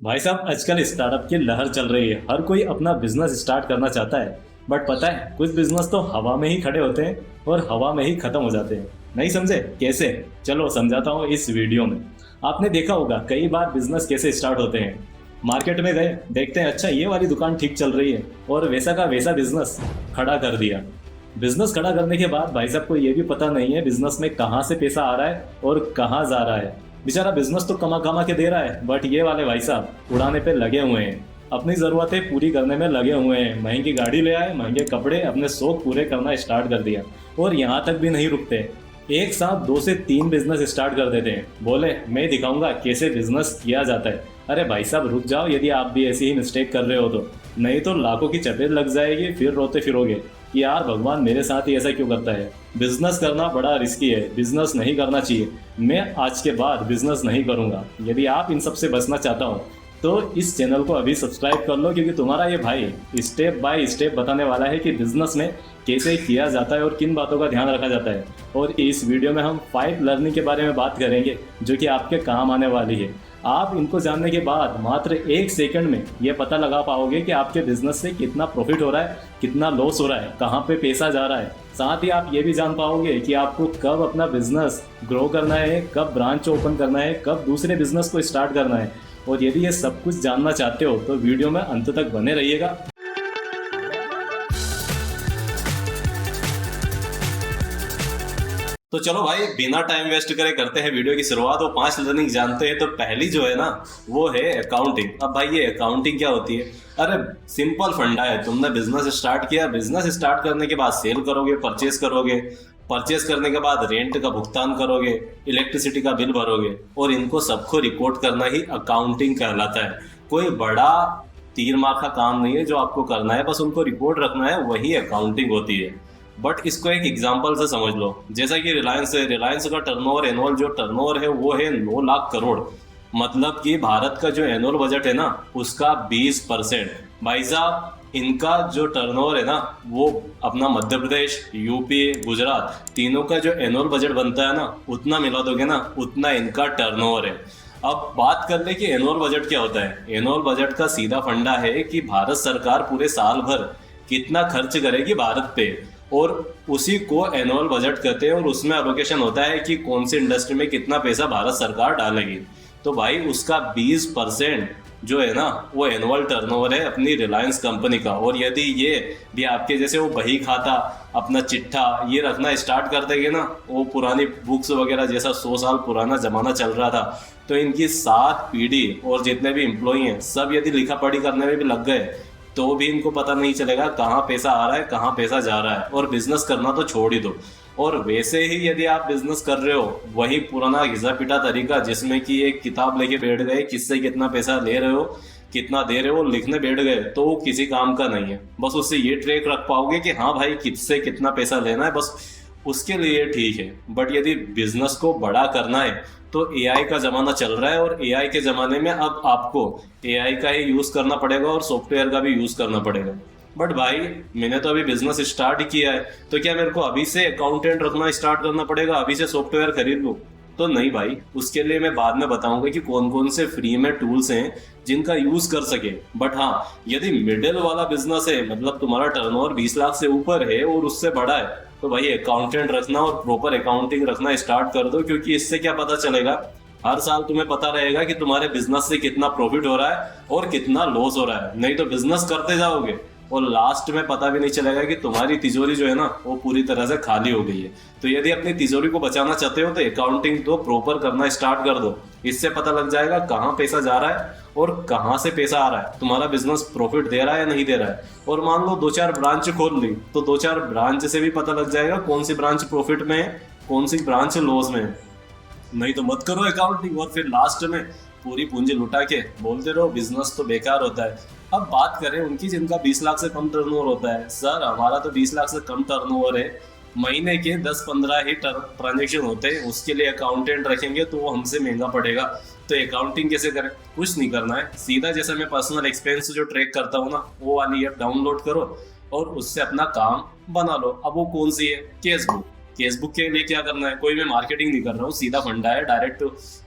भाई साहब, आजकल स्टार्टअप की लहर चल रही है। हर कोई अपना बिजनेस स्टार्ट करना चाहता है। बट पता है, कुछ बिजनेस तो हवा में ही खड़े होते हैं और हवा में ही खत्म हो जाते हैं। नहीं समझे कैसे? चलो समझाता हूँ इस वीडियो में। आपने देखा होगा कई बार बिजनेस कैसे स्टार्ट होते हैं। मार्केट में गए, देखते हैं अच्छा ये वाली दुकान ठीक चल रही है, और वैसा का वैसा बिजनेस खड़ा कर दिया। बिजनेस खड़ा करने के बाद भाई साहब को ये भी पता नहीं है बिजनेस में कहाँ से पैसा आ रहा है और कहाँ जा रहा है। बेचारा बिजनेस तो कमा कमा के दे रहा है, बट ये वाले भाई साहब उड़ाने पे लगे हुए हैं। अपनी ज़रूरतें पूरी करने में लगे हुए हैं। महंगी गाड़ी ले आए, महंगे कपड़े, अपने शौक पूरे करना स्टार्ट कर दिया। और यहाँ तक भी नहीं रुकते, एक साथ 2 से 3 बिजनेस स्टार्ट कर देते हैं। बोले मैं दिखाऊंगा कैसे बिजनेस किया जाता है। अरे भाई साहब रुक जाओ, यदि आप भी ऐसी ही मिस्टेक कर रहे हो तो नहीं तो लाखों की चपेट लग जाएगी, फिर रोते फिरोगे कि यार भगवान मेरे साथ ही ऐसा क्यों करता है। बिजनेस करना बड़ा रिस्की है, बिजनेस नहीं करना चाहिए। मैं आज के बाद बिजनेस नहीं करूंगा। यदि आप इन सब से बचना चाहता हो तो इस चैनल को अभी सब्सक्राइब कर लो, क्योंकि तुम्हारा ये भाई स्टेप बाय स्टेप बताने वाला है कि बिजनेस में कैसे किया जाता है और किन बातों का ध्यान रखा जाता है। और इस वीडियो में हम 5 लर्निंग के बारे में बात करेंगे जो कि आपके काम आने वाली है। आप इनको जानने के बाद मात्र 1 सेकंड में ये पता लगा पाओगे कि आपके बिजनेस से कितना प्रॉफिट हो रहा है, कितना लॉस हो रहा है, कहाँ पे पैसा जा रहा है। साथ ही आप ये भी जान पाओगे कि आपको कब अपना बिजनेस ग्रो करना है, कब ब्रांच ओपन करना है, कब दूसरे बिजनेस को स्टार्ट करना है। और यदि ये सब कुछ जानना चाहते हो तो वीडियो में अंत तक बने रहिएगा। तो चलो भाई, बिना टाइम वेस्ट करे करते हैं वीडियो की शुरुआत। वो 5 लर्निंग जानते हैं। तो पहली जो है ना, वो है अकाउंटिंग। अब भाई ये अकाउंटिंग क्या होती है? अरे सिंपल फंडा है। तुमने बिजनेस स्टार्ट किया, बिजनेस स्टार्ट करने के बाद सेल करोगे, परचेस करोगे, परचेस करने के बाद रेंट का भुगतान करोगे, इलेक्ट्रिसिटी का बिल भरोगे, और इनको सबको रिकॉर्ड करना ही अकाउंटिंग कहलाता है। कोई बड़ा तीर मार का काम नहीं है जो आपको करना है, बस उनको रिपोर्ट रखना है, वही अकाउंटिंग होती है। बट इसको एक एग्जांपल से समझ लो। जैसा कि रिलायंस है, रिलायंस का टर्नओवर, एनुअल जो टर्नओवर है वो है 9 लाख करोड़। मतलब कि भारत का जो एनुअल बजट है ना, उसका 20%। भाई साहब इनका जो टर्नओवर है ना, वो अपना मध्य प्रदेश, यूपी, गुजरात तीनों का जो एनुअल बजट बनता है ना, उतना मिला दोगे ना, उतना इनका टर्नओवर है। अब बात कर ले कि एनुअल बजट क्या होता है। एनुअल बजट का सीधा फंडा है कि भारत सरकार पूरे साल भर कितना खर्च करेगी भारत पे, और उसी को एनुअल बजट कहते हैं। और उसमें अलोकेशन होता है कि कौन सी इंडस्ट्री में कितना पैसा भारत सरकार डालेगी। तो भाई उसका 20% जो है ना, वो एनुअल टर्नओवर है अपनी रिलायंस कंपनी का। और यदि ये भी आपके जैसे वो बही खाता, अपना चिट्ठा ये रखना स्टार्ट कर देंगे ना, वो पुरानी बुक्स वगैरह जैसा 100 साल पुराना जमाना चल रहा था, तो इनकी 7 पीढ़ी और जितने भी एम्प्लॉई हैं सब यदि लिखा पढ़ी करने में भी लग गए तो भी इनको पता नहीं चलेगा कहाँ पैसा आ रहा है, कहाँ पैसा जा रहा है। और बिजनेस करना तो छोड़ ही दो। और वैसे ही यदि आप बिजनेस कर रहे हो, वही पुराना घिसा पिटा तरीका जिसमें कि एक किताब लेके बैठ गए, किससे कितना पैसा ले रहे हो, कितना दे रहे हो, लिखने बैठ गए, तो वो किसी काम का नहीं है। बस उससे ये ट्रैक रख पाओगे कि हाँ भाई किससे कितना पैसा लेना है, बस उसके लिए ठीक है। बट यदि बिजनेस को बड़ा करना है तो एआई का ज़माना चल रहा है, और एआई के ज़माने में अब आपको एआई का ही यूज़ करना पड़ेगा और सॉफ्टवेयर का भी यूज़ करना पड़ेगा। बट भाई मैंने तो अभी बिजनेस स्टार्ट किया है, तो क्या मेरे को अभी से अकाउंटेंट रखना स्टार्ट करना पड़ेगा, अभी से सॉफ्टवेयर खरीद लूँ? तो नहीं भाई, उसके लिए मैं बाद में बताऊंगा कि कौन कौन से फ्री में टूल्स हैं जिनका यूज कर सके। बट हाँ, यदि मिडिल वाला बिजनेस है, मतलब तुम्हारा टर्नओवर 20 लाख से ऊपर है और उससे बड़ा है, तो भाई अकाउंटेंट रखना और प्रॉपर अकाउंटिंग रखना स्टार्ट कर दो। क्योंकि इससे क्या पता चलेगा, हर साल तुम्हें पता रहेगा कि तुम्हारे बिजनेस से कितना प्रॉफिट हो रहा है और कितना लॉस हो रहा है। नहीं तो बिजनेस करते जाओगे और लास्ट में पता भी नहीं चलेगा कि तुम्हारी तिजोरी जो है ना, वो पूरी तरह से खाली हो गई है। तो यदि अपनी तिजोरी को बचाना चाहते हो तो अकाउंटिंग तो प्रॉपर करना स्टार्ट कर दो। इससे पता लग जाएगा कहाँ पैसा जा रहा है और कहाँ से पैसा आ रहा है, तुम्हारा बिजनेस प्रॉफिट दे रहा है या नहीं दे रहा है। और मान लो 2-4 ब्रांच खोल ली, तो 2-4 ब्रांच से भी पता लग जाएगा कौन सी ब्रांच प्रॉफिट में है, कौन सी ब्रांच लॉस में है। नहीं तो मत करो अकाउंटिंग और फिर लास्ट में पूरी पूंजी लुटा के बोलते रहो बिजनेस तो बेकार होता है। अब बात करें उनकी जिनका 20 लाख से कम टर्नओवर होता है। सर हमारा तो 20 लाख से कम टर्नओवर है, महीने के 10-15 ही ट्रांजेक्शन होते हैं, उसके लिए अकाउंटेंट रखेंगे तो वो हमसे महंगा पड़ेगा। तो अकाउंटिंग कैसे करें? कुछ नहीं करना है, सीधा जैसे मैं पर्सनल एक्सपेंस जो ट्रैक करता हूँ ना, वो वाली ऐप डाउनलोड करो और उससे अपना काम बना लो। अब वो कौन सी है? केसबुक। केसबुक के लिए क्या करना है, कोई मैं मार्केटिंग नहीं कर रहा हूँ, सीधा फंडा है। डायरेक्ट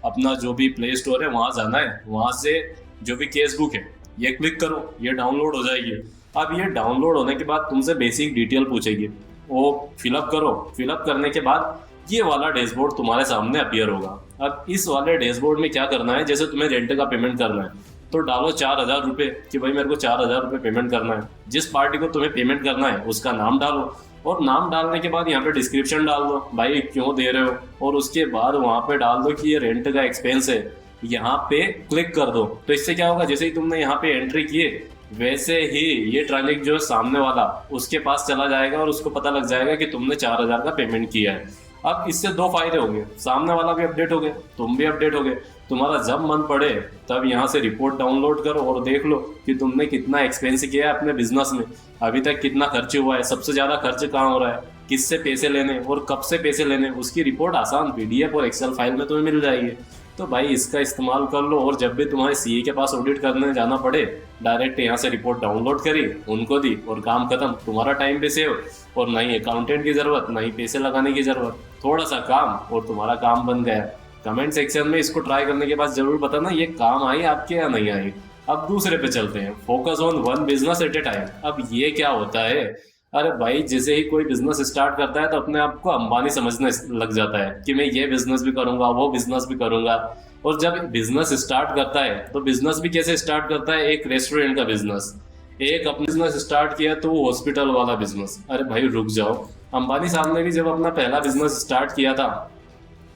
अपना जो भी प्ले स्टोर है वहां जाना है, वहां से जो भी केस बुक है ये क्लिक करो, ये डाउनलोड हो जाएगी। अब ये डाउनलोड होने के बाद तुमसे बेसिक डिटेल पूछेगी, वो फिलअप करो। फिलअप करने के बाद ये वाला डैशबोर्ड तुम्हारे सामने अपीयर होगा। अब इस वाले डैशबोर्ड में क्या करना है, जैसे तुम्हें रेंट का पेमेंट करना है तो डालो 4,000 रुपये कि भाई मेरे को 4,000 रुपये पेमेंट करना है। जिस पार्टी को तुम्हें पेमेंट करना है उसका नाम डालो, और नाम डालने के बाद यहाँ पे डिस्क्रिप्शन डाल दो, भाई क्यों दे रहे हो, और उसके बाद वहाँ पे डाल दो कि ये रेंट का एक्सपेंस है। यहाँ पे क्लिक कर दो। तो इससे क्या होगा, जैसे ही तुमने यहाँ पे एंट्री किए वैसे ही ये ट्रांजेक्ट जो सामने वाला उसके पास चला जाएगा और उसको पता लग जाएगा कि तुमने 4,000 का पेमेंट किया है। अब इससे दो फायदे होंगे, सामने वाला भी अपडेट हो गए, तुम भी अपडेट हो गए। तुम्हारा जब मन पड़े तब यहाँ से रिपोर्ट डाउनलोड करो और देख लो कि तुमने कितना एक्सपेंस किया है अपने बिजनेस में, अभी तक कितना खर्च हुआ है, सबसे ज्यादा खर्च कहाँ हो रहा है, किससे पैसे लेने और कब से पैसे लेने, उसकी रिपोर्ट आसान PDF और एक्सेल फाइल में तुम्हें मिल जाएगी। तो भाई इसका इस्तेमाल कर लो, और जब भी तुम्हारे CA के पास ऑडिट करने जाना पड़े डायरेक्ट यहाँ से रिपोर्ट डाउनलोड करी, उनको दी और काम खत्म। तुम्हारा टाइम भी सेव, और ना ही अकाउंटेंट की जरूरत, ना ही पैसे लगाने की जरूरत, थोड़ा सा काम और तुम्हारा काम बन गया। कमेंट सेक्शन में इसको ट्राई करने के बाद जरूर बताना ये काम आई आपके या नहीं आई। अब दूसरे पे चलते हैं, focus on one business at A time. अब ये क्या होता है, अरे भाई जैसे ही कोई बिजनेस स्टार्ट करता है तो अपने आप को अंबानी समझने लग जाता है कि मैं ये बिजनेस भी करूंगा, वो बिजनेस भी करूंगा। और जब बिजनेस स्टार्ट करता है तो बिजनेस भी कैसे स्टार्ट करता है, एक रेस्टोरेंट का बिजनेस, एक अपना बिजनेस स्टार्ट किया तो वो हॉस्पिटल वाला बिजनेस। अरे भाई रुक जाओ, अंबानी साहब ने भी जब अपना पहला बिजनेस स्टार्ट किया था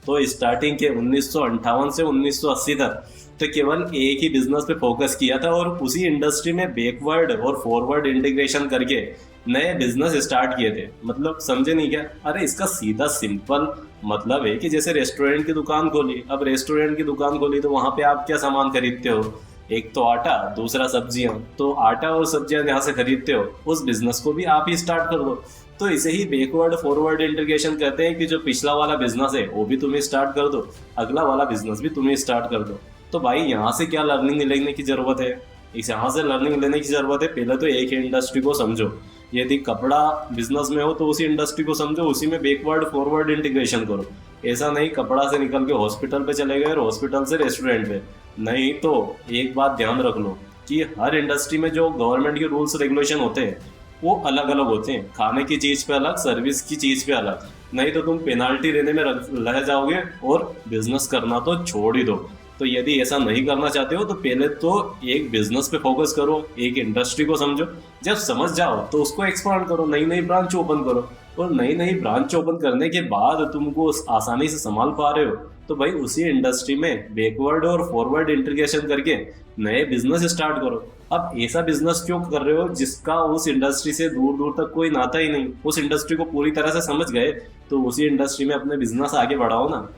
तो स्टार्टिंग के 1958 से 1980 तक तो केवल एक ही बिजनेस पे फोकस किया था, और उसी इंडस्ट्री में बैकवर्ड और फॉरवर्ड इंटीग्रेशन करके नए बिजनेस स्टार्ट किए थे। मतलब समझे नहीं क्या? अरे इसका सीधा सिंपल मतलब है कि जैसे रेस्टोरेंट की दुकान खोली, अब रेस्टोरेंट की दुकान खोली तो वहां पे आप क्या सामान खरीदते हो, एक तो आटा, दूसरा सब्जियां। तो आटा और सब्जियां जहाँ से खरीदते हो उस बिजनेस को भी आप ही स्टार्ट कर दो। तो इसे ही बैकवर्ड फॉरवर्ड इंटीग्रेशन कहते हैं कि जो पिछला वाला बिजनेस है वो भी तुम्हें स्टार्ट कर दो, अगला वाला बिजनेस भी तुम्हें स्टार्ट कर दो। तो भाई यहाँ से क्या लर्निंग लेने की जरूरत है, इस यहाँ से लर्निंग लेने की जरूरत है। पहले तो एक ही इंडस्ट्री को समझो, यदि कपड़ा बिजनेस में हो तो उसी इंडस्ट्री को समझो, उसी में बैकवर्ड फॉरवर्ड इंटीग्रेशन करो। ऐसा नहीं कपड़ा से निकल के हॉस्पिटल पे चले गए और हॉस्पिटल से रेस्टोरेंट पे। नहीं तो एक बात ध्यान रख लो कि हर इंडस्ट्री में जो गवर्नमेंट के रूल्स रेगुलेशन होते हैं वो अलग अलग होते हैं, खाने की चीज पे अलग, सर्विस की चीज पे अलग। नहीं तो तुम पेनाल्टी देने में रह जाओगे और बिजनेस करना तो छोड़ ही दो। तो यदि ऐसा नहीं करना चाहते हो तो पहले तो एक बिजनेस पे फोकस करो, एक इंडस्ट्री को समझो, जब समझ जाओ तो उसको एक्सपांड करो, नई नई ब्रांच ओपन करो। और नई नई ब्रांच ओपन करने के बाद तुमको आसानी से संभाल पा रहे हो तो भाई उसी इंडस्ट्री में बैकवर्ड और फॉरवर्ड इंटीग्रेशन करके नए बिजनेस स्टार्ट करो। अब ऐसा बिजनेस क्यों कर रहे हो जिसका उस इंडस्ट्री से दूर दूर तक कोई नाता ही नहीं, उस इंडस्ट्री को पूरी तरह से समझ गए तो उसी इंडस्ट्री में अपने बिजनेस आगे बढ़ाओ ना।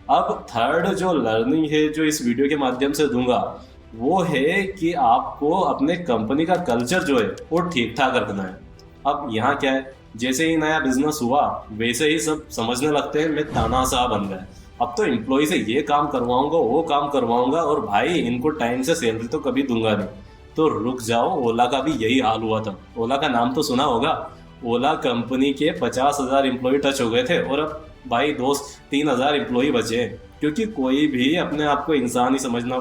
अब थर्ड जो लर्निंग है जो इस वीडियो के माध्यम से दूंगा वो है कि आपको अपने कंपनी का कल्चर जो है वो ठीक ठाक रखना है। अब यहाँ क्या है, जैसे ही नया बिजनेस हुआ वैसे ही सब समझने लगते हैं मैं तानाशाह बन गया, अब तो एम्प्लॉय से ये काम करवाऊंगा वो काम करवाऊंगा और भाई इनको टाइम से सैलरी तो कभी दूंगा नहीं। तो रुक जाओ, ओला का भी यही हाल हुआ था। ओला का नाम तो सुना होगा, ओला कंपनी के 50,000 एम्प्लॉय टच हो गए थे और अब भाई दोस्त 3,000 एम्प्लॉय बचे हैं, क्योंकि कोई भी अपने आप को इंसान ही समझना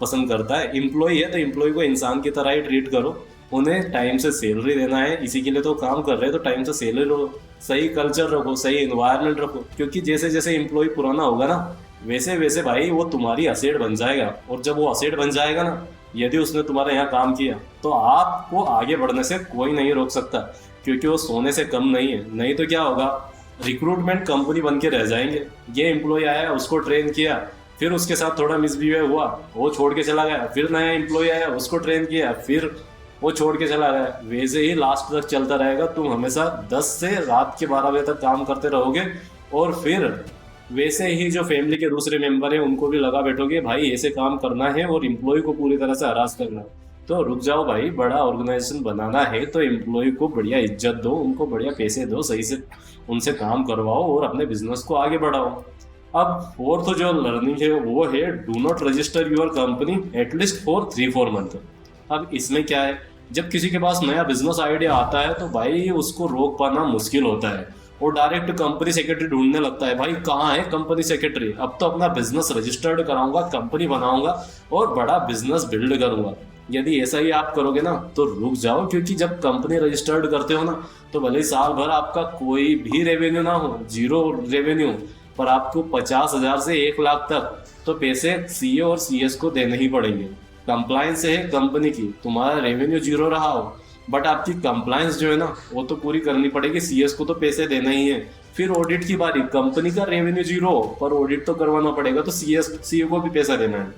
पसंद करता है। एम्प्लॉय है तो एम्प्लॉय को इंसान की तरह ही ट्रीट करो, उन्हें टाइम से सैलरी देना है, इसी के लिए तो काम कर रहे हैं, तो टाइम से सैलरी लो, सही कल्चर रखो, सही इन्वायरमेंट रखो, क्योंकि जैसे जैसे एम्प्लॉय पुराना होगा ना वैसे वैसे भाई वो तुम्हारी असेट बन जाएगा। और जब वो असेट बन जाएगा ना, यदि उसने तुम्हारे यहाँ काम किया तो आपको आगे बढ़ने से कोई नहीं रोक सकता, क्योंकि वो सोने से कम नहीं है। नहीं तो क्या होगा, रिक्रूटमेंट कंपनी बन के रह जाएंगे। ये एम्प्लॉय आया, उसको ट्रेन किया, फिर उसके साथ थोड़ा मिसबिहेव हुआ, वो छोड़ के चला गया, फिर नया एम्प्लॉय आया, उसको ट्रेन किया, फिर वो छोड़ के चला गया। वैसे ही लास्ट तक चलता रहेगा। तुम हमेशा 10 से रात के 12 बजे तक काम करते रहोगे और फिर वैसे ही जो फैमिली के दूसरे मेंबर हैं उनको भी लगा बैठोगे भाई ऐसे काम करना है और एम्प्लॉय को पूरी तरह से हरास करना है। तो रुक जाओ भाई, बड़ा ऑर्गेनाइजेशन बनाना है तो एम्प्लॉय को बढ़िया इज्जत दो, उनको बढ़िया पैसे दो, सही से उनसे काम करवाओ और अपने बिजनेस को आगे बढ़ाओ। अब फोर्थ जो लर्निंग है वो है do not register your company at least for 3-4 month. अब इसमें क्या है, जब किसी के पास नया बिजनेस आइडिया आता है तो भाई उसको रोक पाना मुश्किल होता है वो डायरेक्ट कंपनी सेक्रेटरी ढूंढने लगता है। भाई कहाँ है कंपनी सेक्रेटरी, अब तो अपना बिजनेस रजिस्टर्ड कराऊंगा, कंपनी बनाऊंगा और बड़ा बिजनेस बिल्ड करूंगा। यदि ऐसा ही आप करोगे ना तो रुक जाओ, क्योंकि जब कंपनी रजिस्टर्ड करते हो ना तो भले ही साल भर आपका कोई भी रेवेन्यू ना हो, जीरो रेवेन्यू, पर आपको 50,000 से 1 लाख तक तो पैसे सीए और सीएस को देने ही पड़ेंगे। कंप्लायंस है कंपनी की, तुम्हारा रेवेन्यू जीरो रहा हो बट आपकी कंप्लायंस जो है ना वो तो पूरी करनी पड़ेगी, सीएस को तो पैसे देना ही है। फिर ऑडिट की बारी, कंपनी का रेवेन्यू जीरो हो पर ऑडिट तो करवाना पड़ेगा, तो सीए को भी पैसा देना है।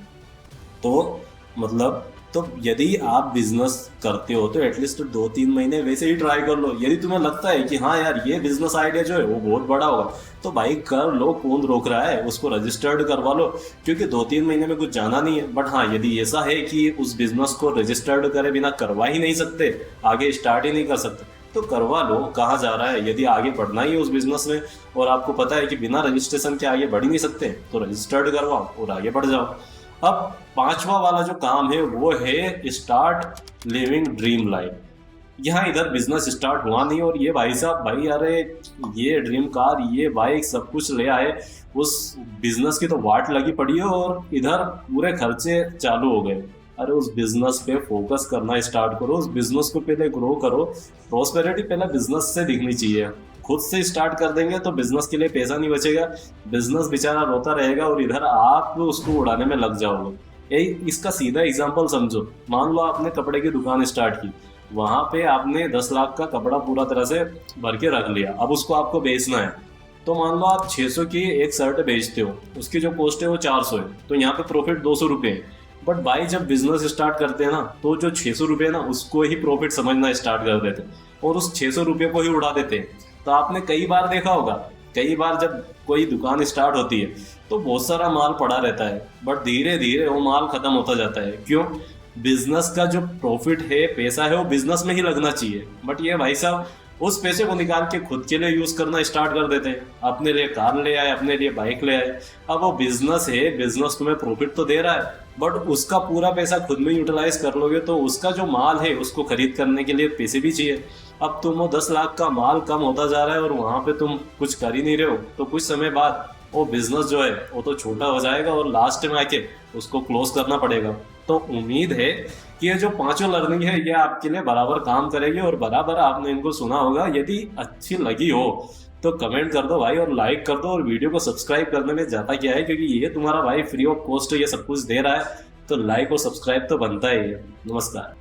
तो मतलब तो यदि आप बिजनेस करते हो तो एटलीस्ट 2-3 महीने वैसे ही ट्राई कर लो। यदि तुम्हें लगता है कि हाँ यार ये बिजनेस आइडिया जो है वो बहुत बड़ा होगा तो भाई कर लो, कौन रोक रहा है, उसको रजिस्टर्ड करवा लो, क्योंकि 2-3 महीने में कुछ जाना नहीं है। बट हाँ, यदि ऐसा है कि उस बिजनेस को रजिस्टर्ड करे बिना करवा ही नहीं सकते, आगे स्टार्ट ही नहीं कर सकते, तो करवा लो। कहाँ जा रहा है, यदि आगे बढ़ना ही है उस बिजनेस में और आपको पता है कि बिना रजिस्ट्रेशन के आगे बढ़ ही नहीं सकते तो रजिस्टर्ड करवाओ और आगे बढ़ जाओ। अब 5वां वाला जो काम है वो है स्टार्ट लिविंग ड्रीम लाइफ। यहाँ इधर बिजनेस स्टार्ट हुआ नहीं और ये भाई साहब, भाई अरे ये ड्रीम कार, ये बाइक सब कुछ ले आए, उस बिजनेस की तो वाट लगी पड़ी है और इधर पूरे खर्चे चालू हो गए। अरे उस बिजनेस पे फोकस करना स्टार्ट करो, उस बिजनेस को पहले ग्रो करो। प्रॉस्पेरिटी पहले बिजनेस से दिखनी चाहिए। खुद से स्टार्ट कर देंगे तो बिजनेस के लिए पैसा नहीं बचेगा, बिजनेस बेचारा रोता रहेगा और इधर आप उसको उड़ाने में लग जाओगे। इसका सीधा एग्जांपल समझो। मान लो आपने कपड़े की दुकान स्टार्ट की, वहां पे आपने 10 लाख का कपड़ा पूरा तरह से भर के रख लिया, अब उसको आपको बेचना है। तो मान लो आप 600 की एक शर्ट बेचते हो, उसकी जो कॉस्ट है वो 400 है, तो यहाँ पे प्रॉफिट 200 रुपये है। बट भाई जब बिजनेस स्टार्ट करते हैं ना तो जो 600 रुपये ना उसको ही प्रॉफिट समझना स्टार्ट कर देते हैं और उस 600 रुपये को ही उड़ा देते हैं। तो आपने कई बार देखा होगा, कई बार जब कोई दुकान स्टार्ट होती है तो बहुत सारा माल पड़ा रहता है बट धीरे धीरे वो माल खत्म होता जाता है। क्यों? बिजनेस का जो प्रॉफिट है, पैसा है, वो बिजनेस में ही लगना चाहिए। बट ये भाई साहब उस पैसे को निकाल के खुद के लिए यूज करना स्टार्ट कर देते हैं। अपने लिए कार ले आए, अपने लिए बाइक ले आए। अब वो बिजनेस है, बिजनेस तुम्हें प्रॉफिट तो दे रहा है बट उसका पूरा पैसा खुद में यूटिलाइज कर लोगे तो उसका जो माल है उसको खरीद करने के लिए पैसे भी चाहिए। अब तुम वो 10 लाख का माल कम होता जा रहा है और वहां पे तुम कुछ कर ही नहीं रहे हो, तो कुछ समय बाद वो बिजनेस जो है वो तो छोटा हो जाएगा और लास्ट में आके उसको क्लोज करना पड़ेगा। तो उम्मीद है कि ये जो 5 लर्निंग है ये आपके लिए बराबर काम करेगी और बराबर आपने इनको सुना होगा। यदि अच्छी लगी हो तो कमेंट कर दो भाई और लाइक कर दो, और वीडियो को सब्सक्राइब करने में जाता क्या है, क्योंकि ये तुम्हारा भाई फ्री ऑफ कॉस्ट ये सब कुछ दे रहा है, तो लाइक और सब्सक्राइब तो बनता ही है। नमस्कार।